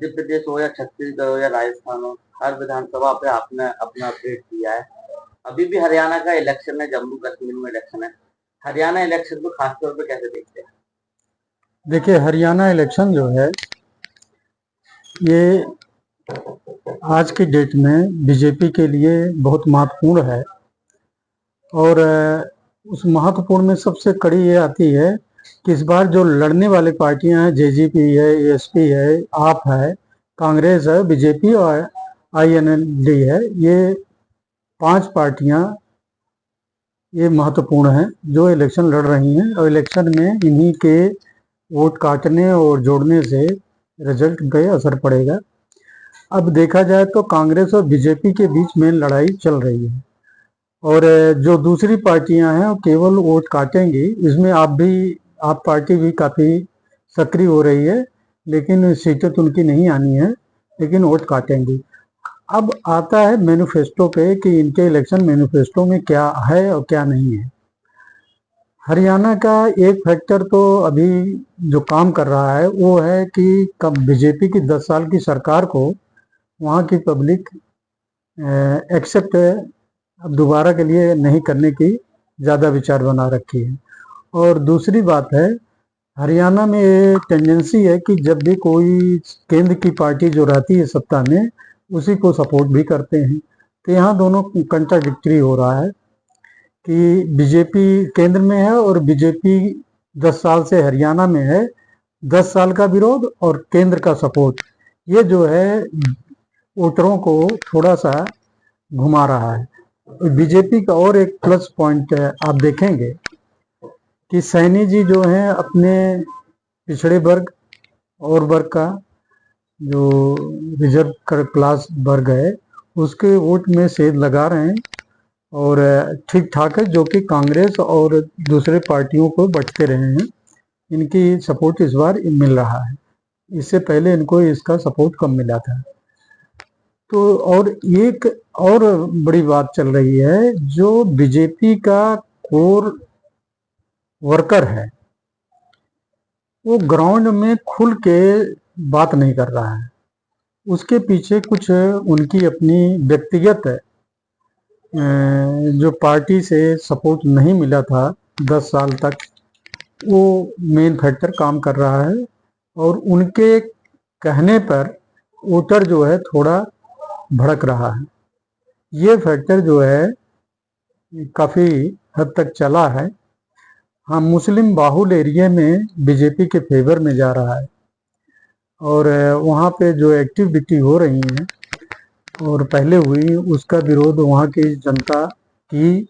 मध्य प्रदेश हो या छत्तीसगढ़ हो या राजस्थान हो, हर विधानसभा पे आपने अपना अपडेट दिया है। अभी भी हरियाणा का इलेक्शन है, जम्मू कश्मीर में इलेक्शन है। हरियाणा इलेक्शन को खास तौर पे कैसे देखते हैं? देखिए, हरियाणा इलेक्शन जो है ये आज की डेट में बीजेपी के लिए बहुत महत्वपूर्ण है। और उस महत्वपूर्ण में सबसे कड़ी ये आती है कि इस बार जो लड़ने वाली पार्टियां हैं, जेजेपी है, एएसपी है, आप है, कांग्रेस है, बीजेपी और आईएनएलडी है, ये 5 पार्टियां ये महत्वपूर्ण हैं जो इलेक्शन लड़ रही हैं। और इलेक्शन में इन्हीं के वोट काटने और जोड़ने से रिजल्ट पे असर पड़ेगा। अब देखा जाए तो कांग्रेस और बीजेपी के बीच में लड़ाई चल रही है और जो दूसरी पार्टियां हैं वो केवल वोट काटेंगी। इसमें आप पार्टी भी काफ़ी सक्रिय हो रही है, लेकिन सीटें तो उनकी नहीं आनी है, लेकिन वोट काटेंगी। अब आता है मैनिफेस्टो पे कि इनके इलेक्शन मैनिफेस्टो में क्या है और क्या नहीं है। हरियाणा का एक फैक्टर तो अभी जो काम कर रहा है वो है कि कब बीजेपी की 10 साल की सरकार को वहाँ की पब्लिक एक्सेप्ट अब दोबारा के लिए नहीं करने की ज़्यादा विचार बना रखी है। और दूसरी बात है, हरियाणा में ये टेंडेंसी है कि जब भी कोई केंद्र की पार्टी जो रहती है सत्ता में, उसी को सपोर्ट भी करते हैं। तो यहाँ दोनों कंट्राडिक्टरी हो रहा है कि बीजेपी केंद्र में है और बीजेपी 10 साल से हरियाणा में है। 10 साल का विरोध और केंद्र का सपोर्ट, ये जो है वोटरों को थोड़ा सा घुमा रहा है। बीजेपी का और एक प्लस पॉइंट है, आप देखेंगे कि सैनी जी जो हैं अपने पिछड़े वर्ग और वर्ग का जो रिजर्व क्लास वर्ग है उसके वोट में सेध लगा रहे हैं और ठीक ठाक है, जो कि कांग्रेस और दूसरे पार्टियों को बटते रहे हैं। इनकी सपोर्ट इस बार मिल रहा है, इससे पहले इनको इसका सपोर्ट कम मिला था। तो और एक और बड़ी बात चल रही है, जो बीजेपी का कोर वर्कर है वो ग्राउंड में खुल के बात नहीं कर रहा है। उसके पीछे कुछ उनकी अपनी व्यक्तिगत जो पार्टी से सपोर्ट नहीं मिला था 10 साल तक, वो मेन फैक्टर काम कर रहा है। और उनके कहने पर वोटर जो है थोड़ा भड़क रहा है। ये फैक्टर जो है काफ़ी हद तक चला है। हाँ, मुस्लिम बाहुल एरिया में बीजेपी के फेवर में जा रहा है और वहाँ पे जो एक्टिविटी हो रही हैं और पहले हुई उसका विरोध वहाँ की जनता की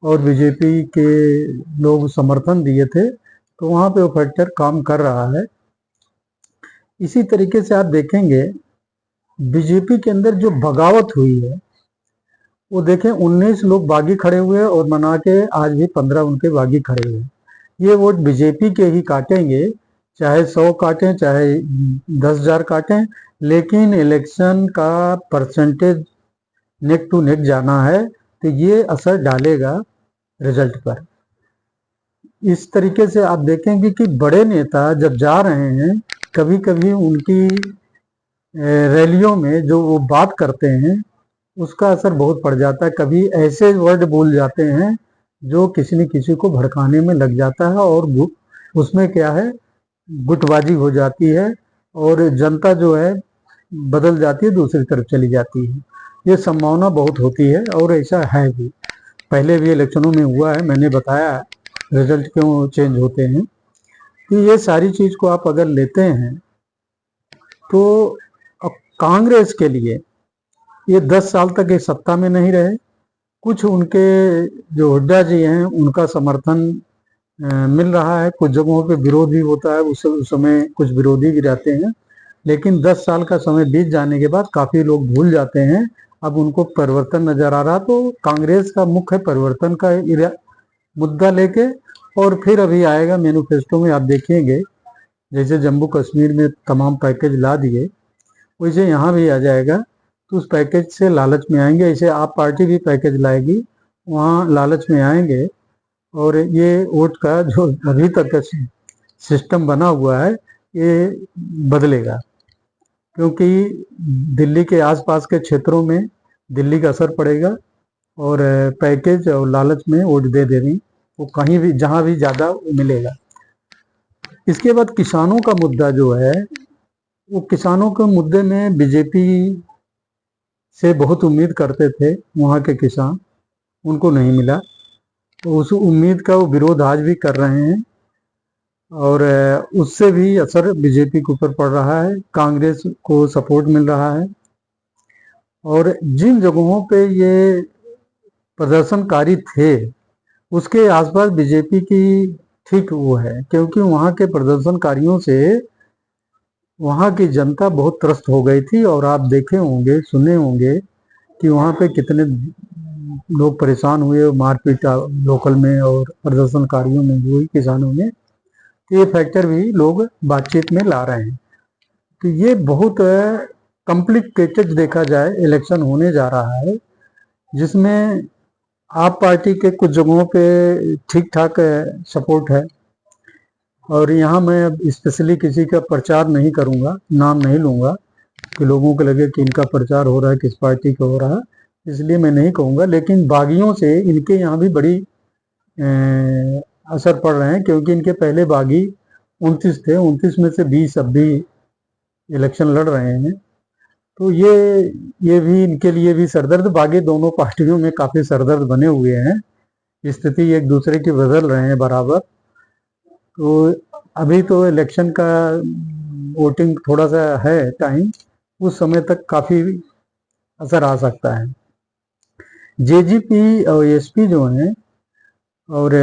और बीजेपी के लोग समर्थन दिए थे, तो वहाँ पे वो फैक्टर काम कर रहा है। इसी तरीके से आप देखेंगे बीजेपी के अंदर जो बगावत हुई है, वो देखें 19 लोग बागी खड़े हुए और मना के आज भी 15 उनके बागी खड़े हुए। ये वोट बीजेपी के ही काटेंगे, चाहे 100 काटें चाहे 10,000 काटें, लेकिन इलेक्शन का परसेंटेज नेक टू नेक जाना है तो ये असर डालेगा रिजल्ट पर। इस तरीके से आप देखेंगे कि बड़े नेता जब जा रहे हैं, कभी कभी उनकी रैलियों में जो वो बात करते हैं उसका असर बहुत पड़ जाता है। कभी ऐसे वर्ड बोल जाते हैं जो किसी न किसी को भड़काने में लग जाता है और उसमें क्या है, गुटबाजी हो जाती है और जनता जो है बदल जाती है, दूसरी तरफ चली जाती है। ये संभावना बहुत होती है और ऐसा है भी, पहले भी इलेक्शनों में हुआ है। मैंने बताया रिजल्ट क्यों चेंज होते हैं। कि ये सारी चीज़ को आप अगर लेते हैं तो अब कांग्रेस के लिए ये 10 साल तक ये सत्ता में नहीं रहे। कुछ उनके जो हुड्डा जी हैं उनका समर्थन मिल रहा है, कुछ जगहों पे विरोध भी होता है, उस समय कुछ विरोधी भी रहते हैं, लेकिन 10 साल का समय बीत जाने के बाद काफ़ी लोग भूल जाते हैं। अब उनको परिवर्तन नज़र आ रहा, तो कांग्रेस का मुख्य परिवर्तन का मुद्दा लेके और फिर अभी आएगा मैनिफेस्टो में। आप देखेंगे जैसे जम्मू कश्मीर में तमाम पैकेज ला दिए, वैसे यहाँ भी आ जाएगा, तो उस पैकेज से लालच में आएंगे। ऐसे आप पार्टी भी पैकेज लाएगी, वहाँ लालच में आएंगे और ये वोट का जो अभी तक का सिस्टम बना हुआ है ये बदलेगा। क्योंकि दिल्ली के आसपास के क्षेत्रों में दिल्ली का असर पड़ेगा और पैकेज और लालच में वोट दे देनी, वो कहीं भी जहां भी ज़्यादा मिलेगा। इसके बाद किसानों का मुद्दा जो है, वो किसानों के मुद्दे में बीजेपी से बहुत उम्मीद करते थे वहाँ के किसान, उनको नहीं मिला, तो उस उम्मीद का वो विरोध आज भी कर रहे हैं और उससे भी असर बीजेपी के ऊपर पड़ रहा है, कांग्रेस को सपोर्ट मिल रहा है। और जिन जगहों पे ये प्रदर्शनकारी थे उसके आसपास बीजेपी की ठीक वो है, क्योंकि वहाँ के प्रदर्शनकारियों से वहाँ की जनता बहुत त्रस्त हो गई थी। और आप देखे होंगे, सुने होंगे कि वहाँ पे कितने लोग परेशान हुए, मारपीट लोकल में और प्रदर्शनकारियों में हुई, किसानों में। तो ये फैक्टर भी लोग बातचीत में ला रहे हैं। तो ये बहुत कॉम्प्लिकेटेड देखा जाए इलेक्शन होने जा रहा है, जिसमें आप पार्टी के कुछ जगहों पे ठीक ठाक सपोर्ट है। और यहाँ मैं अब स्पेशली किसी का प्रचार नहीं करूँगा, नाम नहीं लूँगा कि लोगों को लगे कि इनका प्रचार हो रहा है, किस पार्टी का हो रहा है, इसलिए मैं नहीं कहूँगा। लेकिन बागियों से इनके यहाँ भी बड़ी असर पड़ रहे हैं, क्योंकि इनके पहले बागी 29 थे, 29 में से 20 अब भी इलेक्शन लड़ रहे हैं। तो ये भी इनके लिए भी सरदर्द, बागी दोनों पार्टियों में काफ़ी सरदर्द बने हुए हैं, स्थिति एक दूसरे की बदल रहे हैं बराबर। तो अभी तो इलेक्शन का वोटिंग थोड़ा सा है टाइम, उस समय तक काफ़ी असर आ सकता है। जेजीपी और एसपी जो हैं और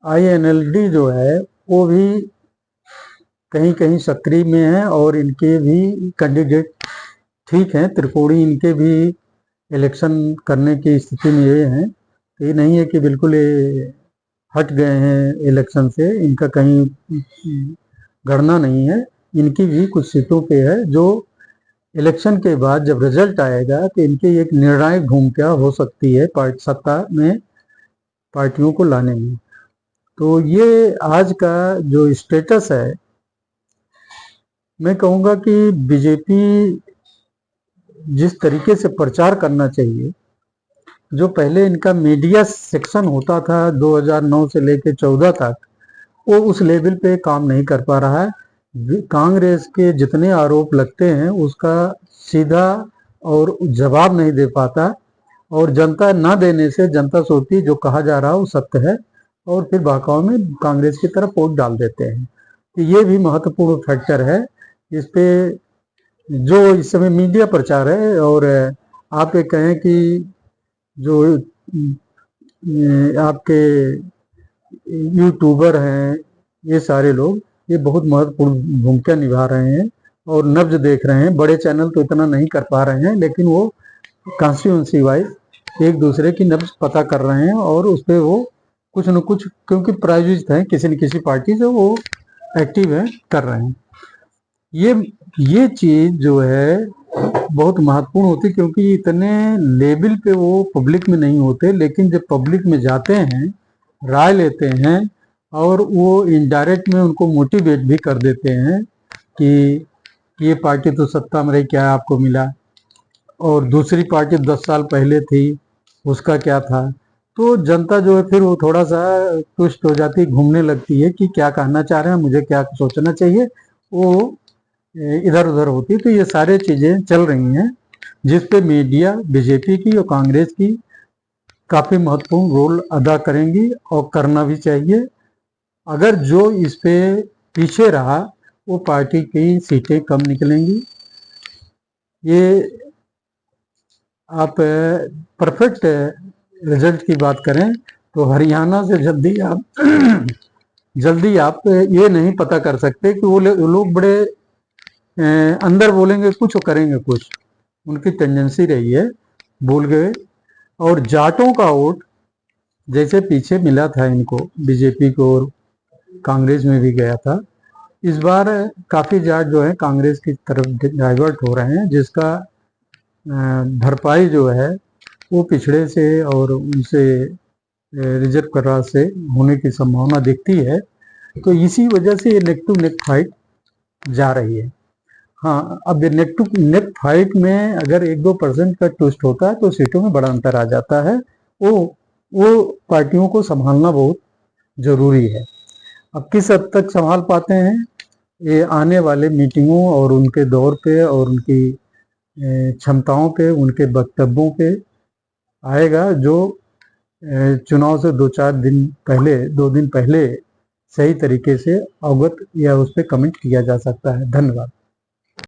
आईएनएलडी जो है वो भी कहीं कहीं सक्रिय में है और इनके भी कैंडिडेट ठीक हैं, त्रिकोणी इनके भी इलेक्शन करने की स्थिति में ये हैं। ये नहीं है कि बिल्कुल ये हट गए हैं इलेक्शन से, इनका कहीं गणना नहीं है। इनकी भी कुछ सीटों पे है जो इलेक्शन के बाद जब रिजल्ट आएगा तो इनकी एक निर्णायक भूमिका हो सकती है सत्ता में पार्टियों को लाने में। तो ये आज का जो स्टेटस है, मैं कहूँगा कि बीजेपी जिस तरीके से प्रचार करना चाहिए, जो पहले इनका मीडिया सेक्शन होता था 2009 से लेकर 14 तक, वो उस लेवल पे काम नहीं कर पा रहा है। कांग्रेस के जितने आरोप लगते हैं उसका सीधा और जवाब नहीं दे पाता, और जनता ना देने से जनता सोचती जो कहा जा रहा है वो सत्य है, और फिर बहकाव में कांग्रेस की तरफ वोट डाल देते हैं। तो ये भी महत्वपूर्ण फैक्टर है इस पे जो इस समय मीडिया प्रचार है। और आप ये कहें कि जो आपके यूट्यूबर हैं, ये सारे लोग ये बहुत महत्वपूर्ण भूमिका निभा रहे हैं और नब्ज देख रहे हैं। बड़े चैनल तो इतना नहीं कर पा रहे हैं, लेकिन वो कॉन्स्टिट्यूंसी वाइज एक दूसरे की नब्ज पता कर रहे हैं और उस पर वो कुछ न कुछ, क्योंकि प्रायोजित है किसी न किसी पार्टी से, वो एक्टिव है, कर रहे हैं। ये चीज जो है बहुत महत्वपूर्ण होती, क्योंकि इतने लेवल पे वो पब्लिक में नहीं होते, लेकिन जब पब्लिक में जाते हैं, राय लेते हैं और वो इनडायरेक्ट में उनको मोटिवेट भी कर देते हैं कि ये पार्टी तो सत्ता में रही, क्या आपको मिला, और दूसरी पार्टी 10 साल पहले थी, उसका क्या था। तो जनता जो है फिर वो थोड़ा सा तुष्ट हो जाती, घूमने लगती है कि क्या कहना चाह रहे हैं, मुझे क्या सोचना चाहिए, वो इधर उधर होती। तो ये सारे चीज़ें चल रही हैं जिस पे मीडिया बीजेपी की और कांग्रेस की काफ़ी महत्वपूर्ण रोल अदा करेंगी और करना भी चाहिए। अगर जो इस पे पीछे रहा वो पार्टी की सीटें कम निकलेंगी। ये आप परफेक्ट रिजल्ट की बात करें तो हरियाणा से जल्दी आप ये नहीं पता कर सकते कि वो लोग बड़े अंदर बोलेंगे कुछ और करेंगे कुछ, उनकी टेंडेंसी रही है बोल गए। और जाटों का वोट जैसे पीछे मिला था इनको, बीजेपी को और कांग्रेस में भी गया था, इस बार काफ़ी जाट जो है कांग्रेस की तरफ डाइवर्ट हो रहे हैं, जिसका भरपाई जो है वो पिछड़े से और उनसे रिजर्व करार से होने की संभावना दिखती है। तो इसी वजह से ये नेक टू नेक फाइट जा रही है। हाँ, अब ये नेक फाइट में अगर 1-2% का ट्विस्ट होता है तो सीटों में बड़ा अंतर आ जाता है। वो पार्टियों को संभालना बहुत जरूरी है। अब किस हद तक संभाल पाते हैं, ये आने वाले मीटिंगों और उनके दौर पे और उनकी क्षमताओं पे, उनके वक्तव्यों पे आएगा, जो चुनाव से 2 दिन पहले सही तरीके से अवगत या उस पर कमेंट किया जा सकता है। धन्यवाद।